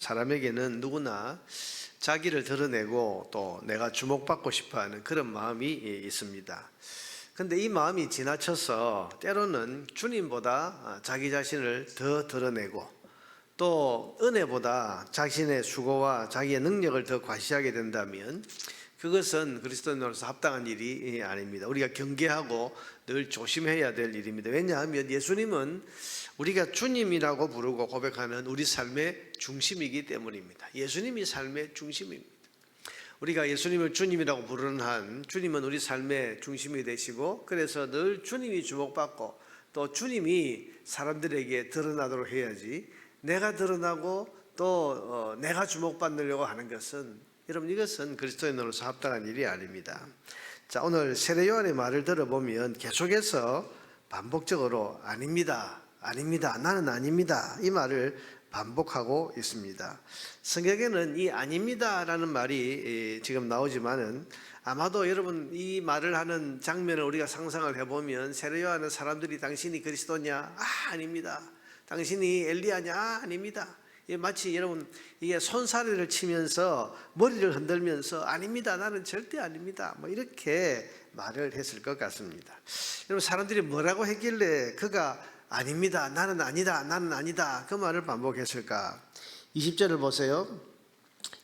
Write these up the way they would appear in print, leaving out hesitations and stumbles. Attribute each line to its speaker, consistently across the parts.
Speaker 1: 사람에게는 누구나 자기를 드러내고 또 내가 주목받고 싶어하는 그런 마음이 있습니다. 근데 이 마음이 지나쳐서 때로는 주님보다 자기 자신을 더 드러내고 또 은혜보다 자신의 수고와 자기의 능력을 더 과시하게 된다면 그것은 그리스도인으로서 합당한 일이 아닙니다. 우리가 경계하고 늘 조심해야 될 일입니다. 왜냐하면 예수님은 우리가 주님이라고 부르고 고백하는 우리 삶의 중심이기 때문입니다. 예수님이 삶의 중심입니다. 우리가 예수님을 주님이라고 부르는 한 주님은 우리 삶의 중심이 되시고, 그래서 늘 주님이 주목받고 또 주님이 사람들에게 드러나도록 해야지, 내가 드러나고 또 내가 주목받으려고 하는 것은, 여러분, 이것은 그리스도인으로서 합당한 일이 아닙니다. 자, 오늘 세례 요한의 말을 들어보면 계속해서 반복적으로 아닙니다, 아닙니다, 나는 아닙니다, 이 말을 반복하고 있습니다. 성경에는 이 아닙니다라는 말이 지금 나오지만은 아마도 여러분 이 말을 하는 장면을 우리가 상상을 해보면 세례 요한은 사람들이 당신이 그리스도냐? 아닙니다. 당신이 엘리야냐? 아닙니다. 마치 여러분 이게 손사래를 치면서 머리를 흔들면서 아닙니다, 나는 절대 아닙니다, 뭐 이렇게 말을 했을 것 같습니다. 여러분, 사람들이 뭐라고 했길래 그가 아닙니다, 나는 아니다, 나는 아니다, 그 말을 반복했을까? 20절을 보세요.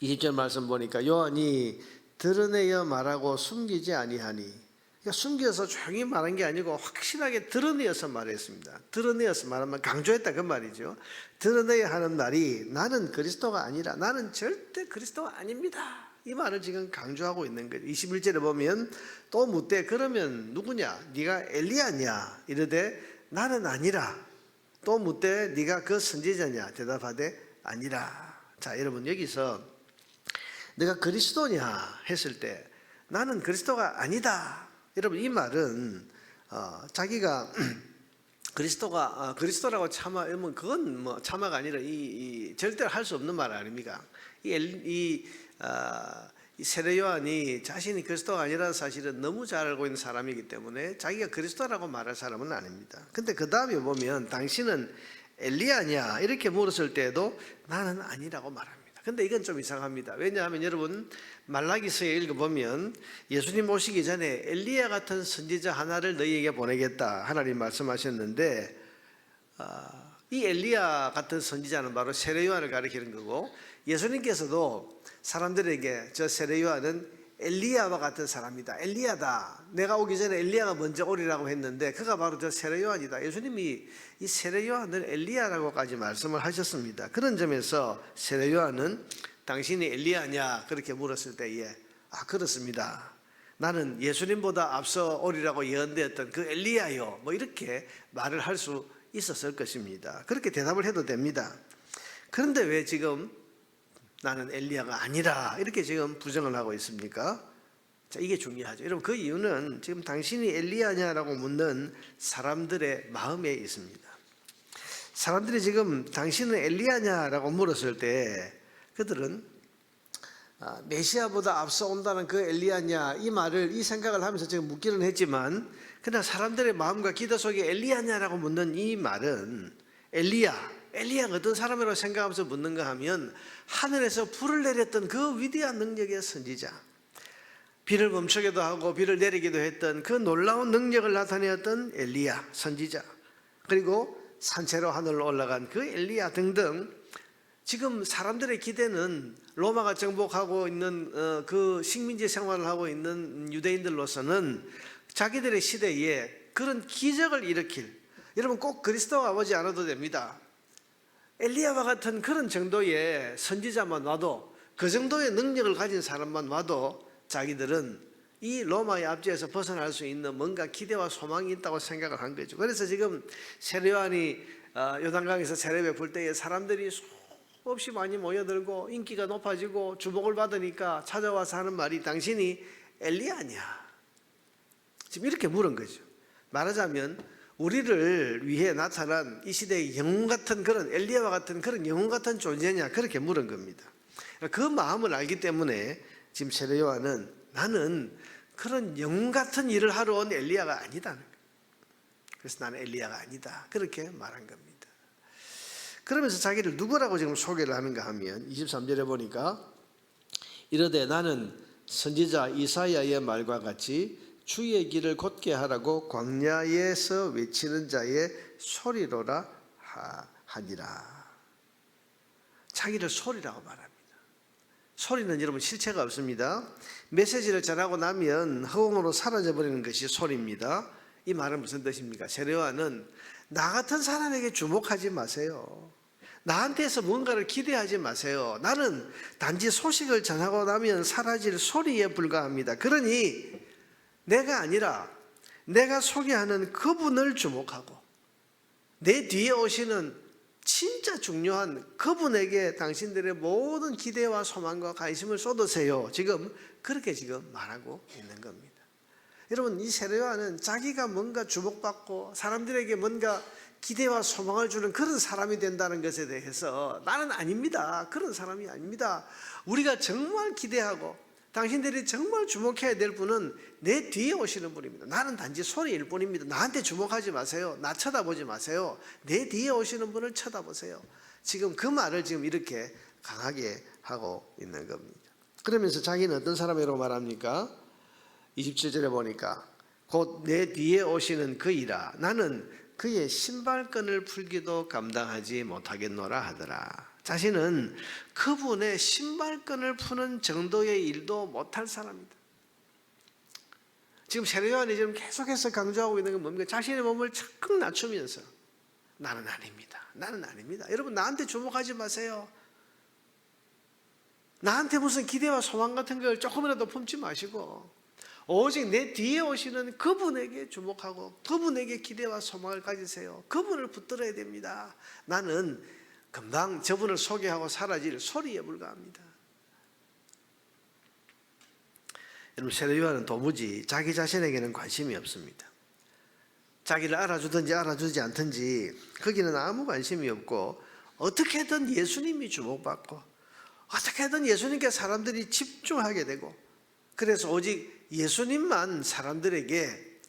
Speaker 1: 20절 말씀 보니까 요한이 드러내어 말하고 숨기지 아니하니, 그러니까 숨겨서 조용히 말한 게 아니고 확실하게 드러내어서 말했습니다. 드러내어서 말하면 강조했다 그 말이죠. 드러내야 하는 말이 나는 그리스도가 아니라, 나는 절대 그리스도가 아닙니다, 이 말을 지금 강조하고 있는 거죠. 21절에 보면 또 묻되 그러면 누구냐? 네가 엘리야냐? 이르되 나는 아니라. 또 묻되 네가 그 선지자냐? 대답하되 아니라. 자, 여러분, 여기서 내가 그리스도냐 했을 때 나는 그리스도가 아니다, 여러분, 이 말은 자기가 그리스도라고 참아하면 그건 뭐 참아가 아니라 이 절대로 할 수 없는 말 아닙니까? 이 세례 요한이 자신이 그리스도가 아니라는 사실은 너무 잘 알고 있는 사람이기 때문에 자기가 그리스도라고 말할 사람은 아닙니다. 근데 그 다음에 보면 당신은 엘리야냐 이렇게 물었을 때도 나는 아니라고 말합니다. 근데 이건 좀 이상합니다. 왜냐하면 여러분 말라기서에 읽어보면 예수님 오시기 전에 엘리야 같은 선지자 하나를 너희에게 보내겠다 하나님 말씀하셨는데, 이 엘리야 같은 선지자는 바로 세례 요한을 가리키는 거고, 예수님께서도 사람들에게 저 세례 요한은 엘리야와 같은 사람이다, 엘리야다, 내가 오기 전에 엘리야가 먼저 오리라고 했는데 그가 바로 저 세례 요한이다. 예수님이 이 세례 요한을 엘리야라고까지 말씀을 하셨습니다. 그런 점에서 세례 요한은 당신이 엘리야냐 그렇게 물었을 때에 그렇습니다, 나는 예수님보다 앞서 오리라고 예언되었던 그 엘리야요, 뭐 이렇게 말을 할 수 있었을 것입니다. 그렇게 대답을 해도 됩니다. 그런데 왜 지금 나는 엘리야가 아니라 이렇게 지금 부정을 하고 있습니까? 자, 이게 중요하죠. 여러분, 그 이유는 지금 당신이 엘리야냐라고 묻는 사람들의 마음에 있습니다. 사람들이 지금 당신은 엘리야냐라고 물었을 때 그들은 메시아보다 앞서 온다는 그 엘리야냐, 이 생각을 하면서 지금 묻기는 했지만, 그러나 사람들의 마음과 기도 속에 엘리야냐라고 묻는 이 말은 엘리야가 어떤 사람이라고 생각하면서 묻는가 하면 하늘에서 불을 내렸던 그 위대한 능력의 선지자, 비를 멈추기도 하고 비를 내리기도 했던 그 놀라운 능력을 나타내었던 엘리야 선지자, 그리고 산채로 하늘로 올라간 그 엘리야 등등, 지금 사람들의 기대는 로마가 정복하고 있는 그 식민지 생활을 하고 있는 유대인들로서는 자기들의 시대에 그런 기적을 일으킬, 여러분 꼭 그리스도가 오지 않아도 됩니다. 엘리야와 같은 그런 정도의 선지자만 와도, 그 정도의 능력을 가진 사람만 와도 자기들은 이 로마의 압제에서 벗어날 수 있는 뭔가 기대와 소망이 있다고 생각을 한 거죠. 그래서 지금 세례 요한이 요단강에서 세례 베풀 때에 사람들이 수없이 많이 모여들고 인기가 높아지고 주목을 받으니까 찾아와서 하는 말이 당신이 엘리야냐, 지금 이렇게 물은 거죠. 말하자면 우리를 위해 나타난 이 시대의 영웅 같은 그런 엘리야와 같은 그런 영웅 같은 존재냐, 그렇게 물은 겁니다. 그 마음을 알기 때문에 지금 세례 요한은 나는 그런 영웅 같은 일을 하러 온 엘리야가 아니다, 그래서 나는 엘리야가 아니다, 그렇게 말한 겁니다. 그러면서 자기를 누구라고 지금 소개를 하는가 하면 23절에 보니까 이르되 나는 선지자 이사야의 말과 같이 주의 길을 곧게 하라고 광야에서 외치는 자의 소리로라 하니라. 자기를 소리라고 말합니다. 소리는 여러분 실체가 없습니다. 메시지를 전하고 나면 허공으로 사라져버리는 것이 소리입니다. 이 말은 무슨 뜻입니까? 세례요한은 나 같은 사람에게 주목하지 마세요. 나한테서 뭔가를 기대하지 마세요. 나는 단지 소식을 전하고 나면 사라질 소리에 불과합니다. 그러니 내가 아니라 내가 소개하는 그분을 주목하고 내 뒤에 오시는 진짜 중요한 그분에게 당신들의 모든 기대와 소망과 관심을 쏟으세요. 지금 그렇게 지금 말하고 있는 겁니다. 여러분, 이 세례요한은 자기가 뭔가 주목받고 사람들에게 뭔가 기대와 소망을 주는 그런 사람이 된다는 것에 대해서 나는 아닙니다. 그런 사람이 아닙니다. 우리가 정말 기대하고 당신들이 정말 주목해야 될 분은 내 뒤에 오시는 분입니다. 나는 단지 소리일 뿐입니다. 나한테 주목하지 마세요. 나 쳐다보지 마세요. 내 뒤에 오시는 분을 쳐다보세요. 지금 그 말을 지금 이렇게 강하게 하고 있는 겁니다. 그러면서 자기는 어떤 사람이라고 말합니까? 27절에 보니까 곧 내 뒤에 오시는 그이라 나는 그의 신발끈을 풀기도 감당하지 못하겠노라 하더라. 자신은 그분의 신발끈을 푸는 정도의 일도 못할 사람이다. 지금 세례요한이 지금 계속해서 강조하고 있는 건 뭡니까? 자신의 몸을 적극 낮추면서 나는 아닙니다. 나는 아닙니다. 여러분, 나한테 주목하지 마세요. 나한테 무슨 기대와 소망 같은 걸 조금이라도 품지 마시고 오직 내 뒤에 오시는 그분에게 주목하고 그분에게 기대와 소망을 가지세요. 그분을 붙들어야 됩니다. 나는 금방 저분을 소개하고 사라질 소리에 불과합니다. 여러분, 세례요한은 도무지 자기 자신에게는 관심이 없습니다. 자기를 알아주든지 알아주지 않든지 거기는 아무 관심이 없고 어떻게든 예수님이 주목받고 어떻게든 예수님께 사람들이 집중하게 되고 그래서 오직 예수님만 사람들에게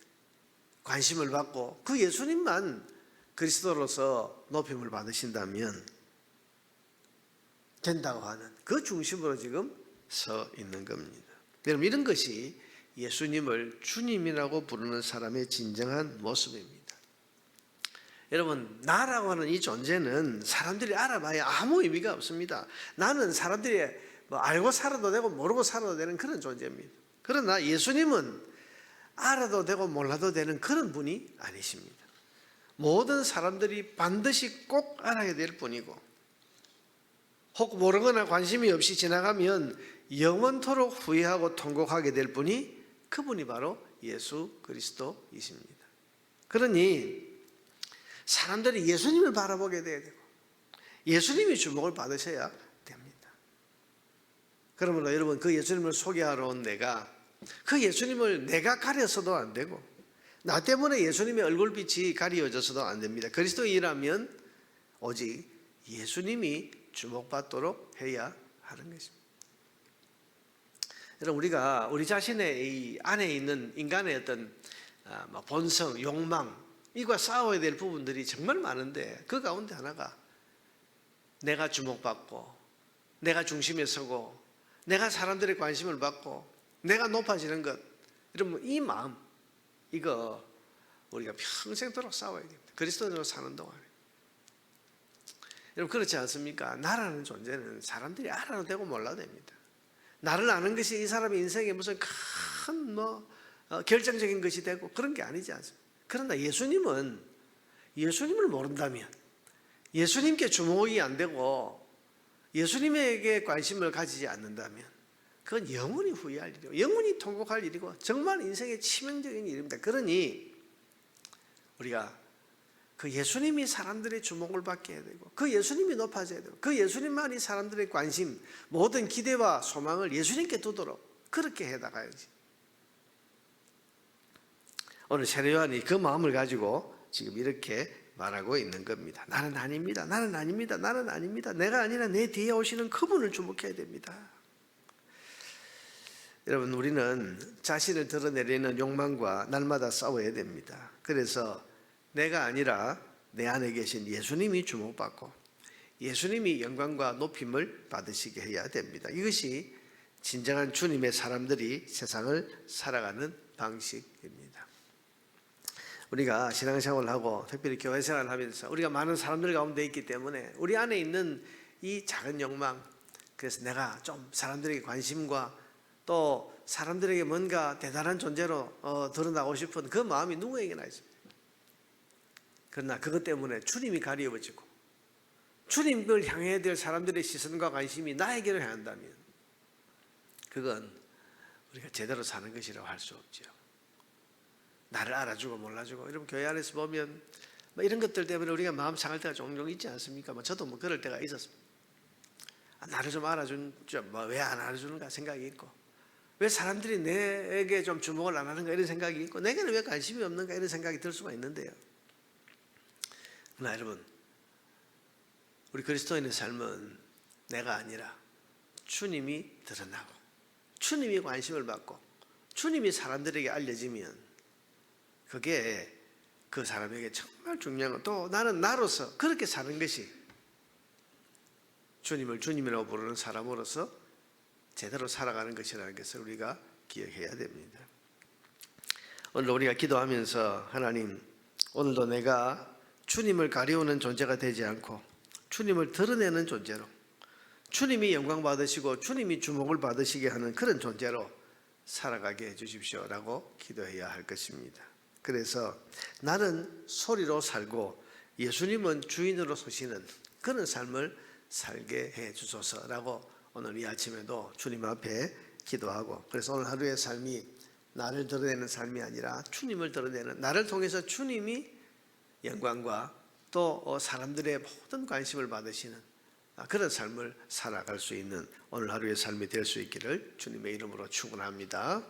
Speaker 1: 관심을 받고 그 예수님만 그리스도로서 높임을 받으신다면 된다고 하는 그 중심으로 지금 서 있는 겁니다. 여러분, 이런 것이 예수님을 주님이라고 부르는 사람의 진정한 모습입니다. 여러분, 나라고 하는 이 존재는 사람들이 알아봐야 아무 의미가 없습니다. 나는 사람들이 알고 살아도 되고 모르고 살아도 되는 그런 존재입니다. 그러나 예수님은 알아도 되고 몰라도 되는 그런 분이 아니십니다. 모든 사람들이 반드시 꼭 알아야 될 분이고 혹 모르거나 관심이 없이 지나가면 영원토록 후회하고 통곡하게 될 분이 그분이 바로 예수 그리스도이십니다. 그러니 사람들이 예수님을 바라보게 돼야 되고 예수님이 주목을 받으셔야 됩니다. 그러므로 여러분, 그 예수님을 소개하러 온 내가 그 예수님을 내가 가려서도 안 되고 나 때문에 예수님의 얼굴빛이 가려져서도 안 됩니다. 그리스도인이라면 오직 예수님이 주목받도록 해야 하는 것입니다. 여러분, 우리가 우리 자신의 이 안에 있는 인간의 어떤 본성, 욕망 이과 싸워야 될 부분들이 정말 많은데 그 가운데 하나가 내가 주목받고 내가 중심에 서고 내가 사람들의 관심을 받고 내가 높아지는 것, 여러분, 이 마음 이거 우리가 평생도록 싸워야 됩니다. 그리스도인으로 사는 동안에. 여러분, 그렇지 않습니까? 나라는 존재는 사람들이 알아도 되고 몰라도 됩니다. 나를 아는 것이 이 사람의 인생에 무슨 큰 결정적인 것이 되고 그런 게 아니지 않습니까? 그러나 예수님은 예수님을 모른다면 예수님께 주목이 안 되고 예수님에게 관심을 가지지 않는다면 그건 영원히 후회할 일이고 영원히 통곡할 일이고 정말 인생의 치명적인 일입니다. 그러니 우리가 그 예수님이 사람들의 주목을 받게 해야 되고 그 예수님이 높아져야 되고 그 예수님만이 사람들의 관심, 모든 기대와 소망을 예수님께 두도록 그렇게 해나가야지. 오늘 세례요한이 그 마음을 가지고 지금 이렇게 말하고 있는 겁니다. 나는 아닙니다. 나는 아닙니다. 나는 아닙니다. 내가 아니라 내 뒤에 오시는 그분을 주목해야 됩니다. 여러분, 우리는 자신을 드러내려는 욕망과 날마다 싸워야 됩니다. 그래서 내가 아니라 내 안에 계신 예수님이 주목받고 예수님이 영광과 높임을 받으시게 해야 됩니다. 이것이 진정한 주님의 사람들이 세상을 살아가는 방식입니다. 우리가 신앙생활을 하고 특별히 교회 생활을 하면서 우리가 많은 사람들 가운데 있기 때문에 우리 안에 있는 이 작은 욕망, 그래서 내가 좀 사람들에게 관심과 또 사람들에게 뭔가 대단한 존재로 드러나고 싶은 그 마음이 누구에게나 있습니다. 그러나 그것 때문에 주님이 가리워지고 주님을 향해야 될 사람들의 시선과 관심이 나에게로 향한다면 그건 우리가 제대로 사는 것이라고 할 수 없죠. 나를 알아주고 몰라주고, 여러분 교회 안에서 보면 이런 것들 때문에 우리가 마음 상할 때가 종종 있지 않습니까? 저도 그럴 때가 있었습니다. 나를 좀 알아주죠. 왜 안 알아주는가 생각이 있고, 왜 사람들이 내게 좀 주목을 안 하는가 이런 생각이 있고, 내게는 왜 관심이 없는가 이런 생각이 들 수가 있는데요. 그러나 여러분, 우리 그리스도인의 삶은 내가 아니라 주님이 드러나고 주님이 관심을 받고 주님이 사람들에게 알려지면 그게 그 사람에게 정말 중요한 것, 또 나는 나로서 그렇게 사는 것이 주님을 주님이라고 부르는 사람으로서 제대로 살아가는 것이라는 것을 우리가 기억해야 됩니다. 오늘 우리가 기도하면서 하나님, 오늘도 내가 주님을 가리우는 존재가 되지 않고 주님을 드러내는 존재로, 주님이 영광 받으시고 주님이 주목을 받으시게 하는 그런 존재로 살아가게 해주십시오라고 기도해야 할 것입니다. 그래서 나는 소리로 살고 예수님은 주인으로 서시는 그런 삶을 살게 해주소서라고 오늘 이 아침에도 주님 앞에 기도하고, 그래서 오늘 하루의 삶이 나를 드러내는 삶이 아니라 주님을 드러내는, 나를 통해서 주님이 영광과 또 사람들의 모든 관심을 받으시는 그런 삶을 살아갈 수 있는 오늘 하루의 삶이 될 수 있기를 주님의 이름으로 축원합니다.